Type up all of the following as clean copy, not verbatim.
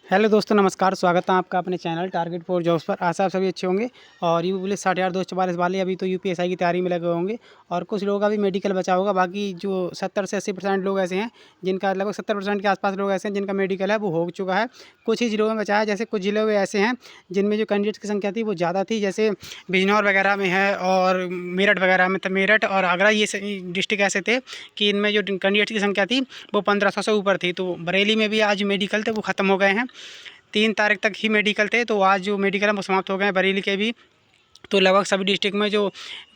Hello दोस्तों, नमस्कार। स्वागत है आपका अपने चैनल टारगेट फॉर जॉब्स पर। आशा आप सभी अच्छे होंगे। और यू पुलिस 60,244 वाले अभी तो यूपीएसआई की तैयारी में लगे होंगे और कुछ लोगों का भी मेडिकल बचा होगा। बाकी जो 70 से 80% लोग ऐसे हैं जिनका, लगभग 70% के आसपास लोग ऐसे हैं जिनका मेडिकल है वो हो चुका है। कुछ ही जिलों में बचा है। जैसे कुछ जिलों में ऐसे हैं जिनमें जो कैंडिडेट्स की संख्या थी वो ज़्यादा थी, जैसे बिजनौर वगैरह में है और मेरठ वगैरह में। तो मेरठ और आगरा ये डिस्ट्रिक्ट ऐसे थे कि इनमें जो कैंडिडेट्स की संख्या थी वो 1500 से ऊपर थी। तो बरेली में भी आज मेडिकल थे वो ख़त्म हो गए हैं। 3 तारीख तक ही मेडिकल थे, तो आज जो मेडिकल है वो समाप्त हो गए हैं बरेली के भी। तो लगभग सभी डिस्ट्रिक्ट में जो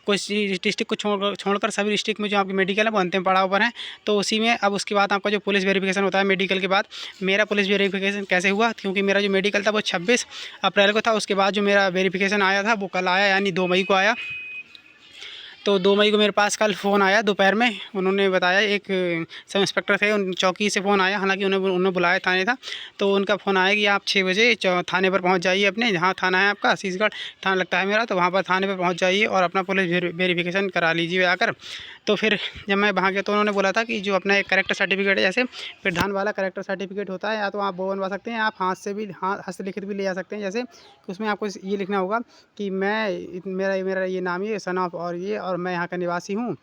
कुछ डिस्ट्रिक्ट को छोड़कर सभी डिस्ट्रिक्ट में जो आपकी मेडिकल है वो अंतिम पड़ाव पर है। तो उसी में अब उसके बाद आपका जो पुलिस वेरिफिकेशन होता है मेडिकल के बाद, मेरा पुलिस वेरिफिकेशन कैसे हुआ, क्योंकि मेरा जो मेडिकल था वो 26 अप्रैल को था। उसके बाद जो मेरा वेरिफिकेशन आया था वो कल आया, यानी 2 मई को आया। तो 2 मई को मेरे पास कल फ़ोन आया दोपहर में। उन्होंने बताया, एक सब इंस्पेक्टर थे उन चौकी से फ़ोन आया, हालांकि उन्होंने बुलाया थाने था। तो उनका फ़ोन आया कि आप 6 बजे थाने पर पहुंच जाइए, अपने जहां थाना है आपका सीसगढ़ थाना लगता है मेरा, तो वहां पर थाने पर पहुंच जाइए और अपना पुलिस वेरिफिकेशन करा लीजिए आकर। तो फिर जब मैं वहाँ गया तो उन्होंने बोला था कि जो अपना एक करेक्टर सर्टिफिकेट है, जैसे प्रधान वाला करेक्टर सर्टिफिकेट होता है, या तो आप वो बनवा सकते हैं, आप हाथ से भी हस्तलिखित भी ले जा सकते हैं। जैसे कि उसमें आपको ये लिखना होगा कि मेरा मेरा ये नाम, ये सन ऑफ और मैं यहाँ का निवासी हूँ।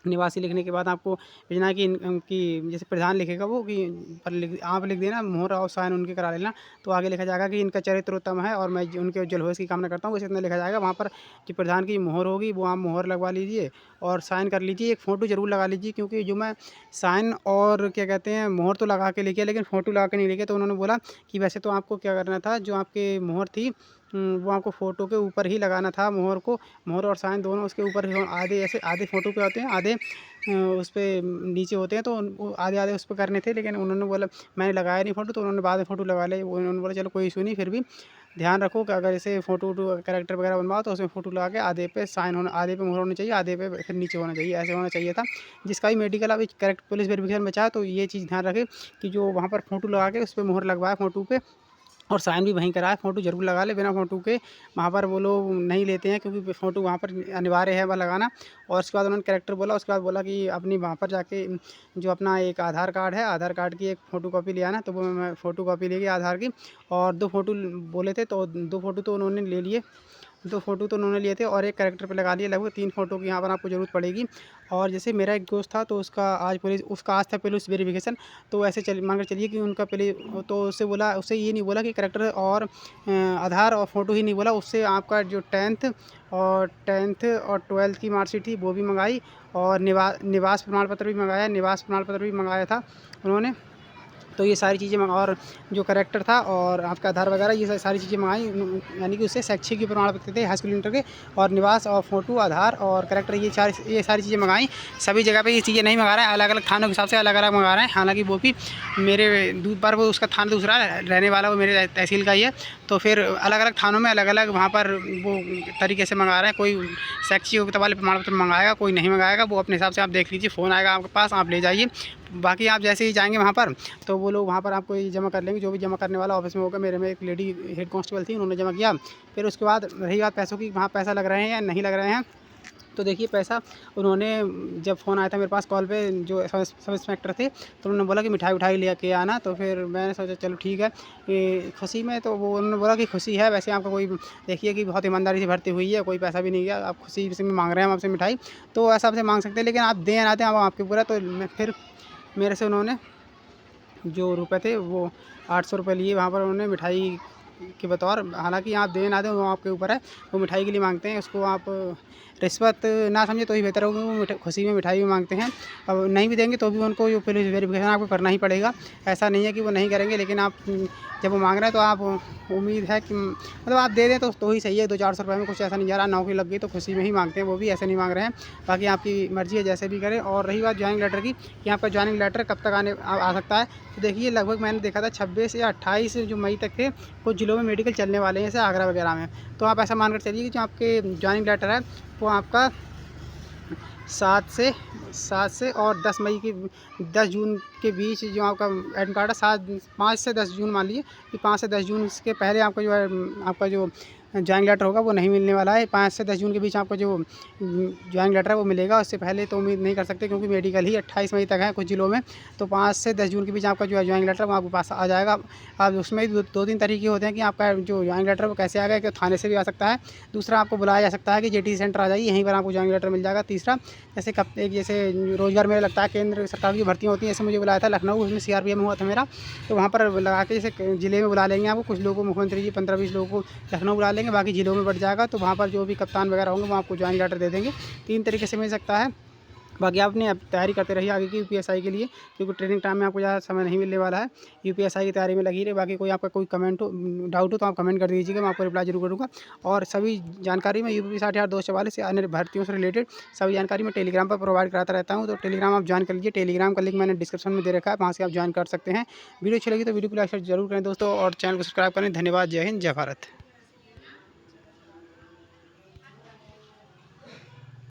निवासी लिखने के बाद आपको भेजना है कि कि जैसे प्रधान लिखेगा वो कि पर आप लिख देना, मोहर और साइन उनके करा लेना। तो आगे लिखा जाएगा कि इनका चरित्र उत्तम है और मैं उनके उज्जवल भविष्य की कामना करता हूँ, बस इतना लिखा जाएगा। वहाँ पर जो प्रधान की मोहर होगी वो आप मोहर लगवा लीजिए और साइन कर लीजिए। एक फ़ोटो ज़रूर लगा लीजिए, क्योंकि जो मैं साइन और क्या कहते हैं मोहर तो लगा के लेके, लेकिन फ़ोटो लगा के नहीं लेके। तो उन्होंने बोला कि वैसे तो आपको क्या करना था, जो आपके मोहर थी वो आपको फ़ोटो के ऊपर ही लगाना था मोहर को। मोहर और साइन दोनों उसके ऊपर ही आधे, ऐसे आधे फ़ोटो पे होते हैं, आधे उस पे नीचे होते हैं। तो वो आधे-आधे उस पे करने थे, लेकिन उन्होंने बोला, मैंने लगाया नहीं फ़ोटो, तो उन्होंने बाद में फ़ोटो लगा लिए। उन्होंने बोला चलो कोई इश्यू नहीं, फिर भी ध्यान रखो कि अगर ऐसे फ़ोटो कैरेक्टर वगैरह बनवाओ तो उसमें फ़ोटो लगा के आधे पे साइन होना, आधे पे मोहर होनी चाहिए, आधे पे फिर नीचे होना चाहिए, ऐसे होना चाहिए था। जिसका भी मेडिकल अभी करेक्ट पुलिस वेरिफिकेशन बचा है, तो ये चीज़ ध्यान रखें कि जो वहाँ पर फ़ोटो लगा के उस पे मोहर लगवाए फ़ोटो पे, और साइन भी वहीं कराए। फ़ोटो ज़रूर लगा ले, बिना फ़ोटो के वहाँ पर वो लोग नहीं लेते हैं, क्योंकि फ़ोटो वहाँ पर अनिवार्य है वह लगाना। और उसके बाद उन्होंने कैरेक्टर बोला, उसके बाद बोला कि अपनी वहाँ पर जाके जो अपना एक आधार कार्ड है, आधार कार्ड की एक फ़ोटोकॉपी ले आना। तो वो मैं फ़ोटोकॉपी ले गया आधार की, और 2 फ़ोटो बोले थे, तो 2 फ़ोटो तो उन्होंने ले लिए। 2 फ़ोटो तो उन्होंने लिए थे और एक कैरेक्टर पे लगा लिए। लगभग 3 फ़ोटो की यहाँ पर आपको ज़रूरत पड़ेगी। और जैसे मेरा एक दोस्त था, तो उसका आज था पुलिस वेरिफिकेशन। तो ऐसे मान कर चलिए कि उनका पहले, तो उससे बोला, उससे ये नहीं बोला कि कैरेक्टर और आधार और फ़ोटो ही नहीं बोला, उससे आपका जो 10th और 12th की मार्कशीट थी वो भी मंगाई, और निवास प्रमाण पत्र भी मंगाया, निवास प्रमाण पत्र भी मंगाया था उन्होंने। तो ये सारी चीज़ें और जो करेक्टर था और आपका आधार वगैरह, ये सारी चीज़ें मंगाई। यानी कि उससे शैक्षिक के प्रमाण पत्र थे, हाई स्कूल इंटर के, और निवास और फ़ोटो, आधार और करेक्टर, ये सारी चीज़ें मंगाई। सभी जगह पे ये चीज़ें नहीं मंगा रहे हैं, अलग अलग थानों के हिसाब से अलग अलग मंगा रहे हैं। हालांकि वो भी मेरे पर वो उसका थाना दूसरा रहने वाला वो मेरे तहसील का ही है। तो फिर अलग अलग थानों में अलग अलग वहाँ पर वो तरीके से मंगा रहे हैं। कोई शैक्षिक योग्यता वाले प्रमाण पत्र मंगाएगा, कोई नहीं मंगाएगा। वो अपने हिसाब से आप देख लीजिए, फ़ोन आएगा आपके पास, आप ले जाइए। बाकी आप जैसे ही जाएंगे वहाँ पर, तो वो लोग वहाँ पर आपको ये जमा कर लेंगे, जो भी जमा करने वाला ऑफिस में होगा। मेरे में एक लेडी हेड कांस्टेबल थी, उन्होंने जमा किया। फिर उसके बाद रही बात पैसों की, वहाँ पैसा लग रहे हैं या नहीं लग रहे हैं। तो देखिए, पैसा उन्होंने, जब फ़ोन आया था मेरे पास कॉल पे, जो सब इंस्पेक्टर थे, तो उन्होंने बोला कि मिठाई उठाई लेके आना। तो फिर मैंने सोचा चलो ठीक है, ये खुशी में, तो वो उन्होंने बोला कि खुशी है, वैसे आपका कोई, देखिए कि बहुत ईमानदारी से भर्ती हुई है, कोई पैसा भी नहीं गया, आप खुशी से मांग रहे हैं हम आपसे मिठाई। तो ऐसा आपसे मांग सकते हैं, लेकिन आप दें या ना दें, अब आपके ऊपर है। तो फिर मेरे से उन्होंने जो रुपए थे वो 800 रुपये लिए वहाँ पर उन्होंने मिठाई के बतौर। हालांकि आप दें ना दें वो आपके ऊपर है, वो मिठाई के लिए मांगते हैं। उसको आप रिश्वत ना समझे तो ही बेहतर होगा। वो खुशी में मिठाई भी मांगते हैं। अब नहीं भी देंगे तो भी उनको जो पुलिस वेरिफिकेशन आपको करना ही पड़ेगा। ऐसा नहीं है कि वो नहीं करेंगे, लेकिन आप जब वो मांग रहे हैं तो आप, उम्मीद है कि मतलब आप दे दें तो ही सही है। 200-400 रुपये में कुछ ऐसा नहीं जा रहा, नौकरी लग गई तो खुशी में ही मांगते हैं, वो भी ऐसे नहीं मांग रहे हैं। बाकी आपकी मर्ज़ी है, जैसे भी करें। और रही बात जॉइनिंग लेटर की, कि आपका जॉइनिंग लेटर कब तक आ सकता है, तो देखिए लगभग मैंने देखा था 26 या 28 जो मई तक थे। कुछ जिलों में मेडिकल चलने वाले हैं, जैसे आगरा वगैरह में। तो आप ऐसा मानकर चलिए कि जो आपके जॉइनिंग लेटर है वो आपका 7 से और 10 मई की, 10 जून के बीच जो आपका एडमिट कार्ड है, 5 से 10 जून मान लीजिए कि 5 से 10 जून, इसके पहले आपका जो है, आपका जो ज्वाइनिंग लेटर होगा वो नहीं मिलने वाला है। 5 से 10 जून के बीच आपको जो ज्वाइनिंग लेटर है वो मिलेगा। उससे पहले तो उम्मीद नहीं कर सकते, क्योंकि मेडिकल ही 28 मई तक है कुछ ज़िलों में। तो 5 से 10 जून के बीच आपका जो है ज्वाइनिंग लेटर वो आपके पास आ जाएगा। अब उसमें भी 2-3 तरीके होते हैं कि आपका जो ज्वाइनिंग लेटर वो कैसे आएगा, कि थाने से भी आ सकता है। दूसरा, आपको बुलाया जा सकता है कि जेटीसी सेंटर आ जाइए, यहीं पर आपको ज्वाइनिंग लेटर मिल जाएगा। तीसरा, जैसे रोज़गार मेला लगता है, केंद्र सरकार की भर्तियाँ होती हैं, जैसे मुझे बुलाया था लखनऊ, उसमें सीआरपीएफ में हुआ था मेरा। तो वहाँ पर लगा के जैसे ज़िले में बुला लेंगे आपको, कुछ लोगों को मुख्यमंत्री जी 15-20 लोगों को लखनऊ बुला लेंगे, बाकी ज़िलों में बढ़ जाएगा। तो वहाँ पर जो भी कप्तान वगैरह होंगे वो आपको ज्वाइनिंग लेटर दे देंगे। 3 तरीके से मिल सकता है। बाकी आपने अब तैयारी करते रहिए आगे की यूपीएसआई के लिए, क्योंकि ट्रेनिंग टाइम में आपको ज़्यादा समय नहीं मिलने वाला है। यूपीएसआई की तैयारी में लगी रहे। बाकी कोई आपका कोई कमेंट हो, डाउट हो, तो आप कमेंट कर दीजिएगा, मैं आपको रिप्लाई जरूर करूँगा। और सभी जानकारी मैं यूपी 60,244 या अन्य भर्तियों से रिलेटेड सभी जानकारी मैं टेलीग्राम पर प्रोवाइड कराता रहता हूँ। तो टेलीग्राम आप ज्वाइन कर लीजिए। टेलीग्राम का लिंक मैंने डिस्क्रिप्शन में दे रखा है, वहाँ से आप ज्वाइन कर सकते हैं। वीडियो अच्छी लगी तो वीडियो को लाइक जरूर करें दोस्तों, और चैनल को सब्सक्राइब करें। धन्यवाद। जय हिंद, जय भारत।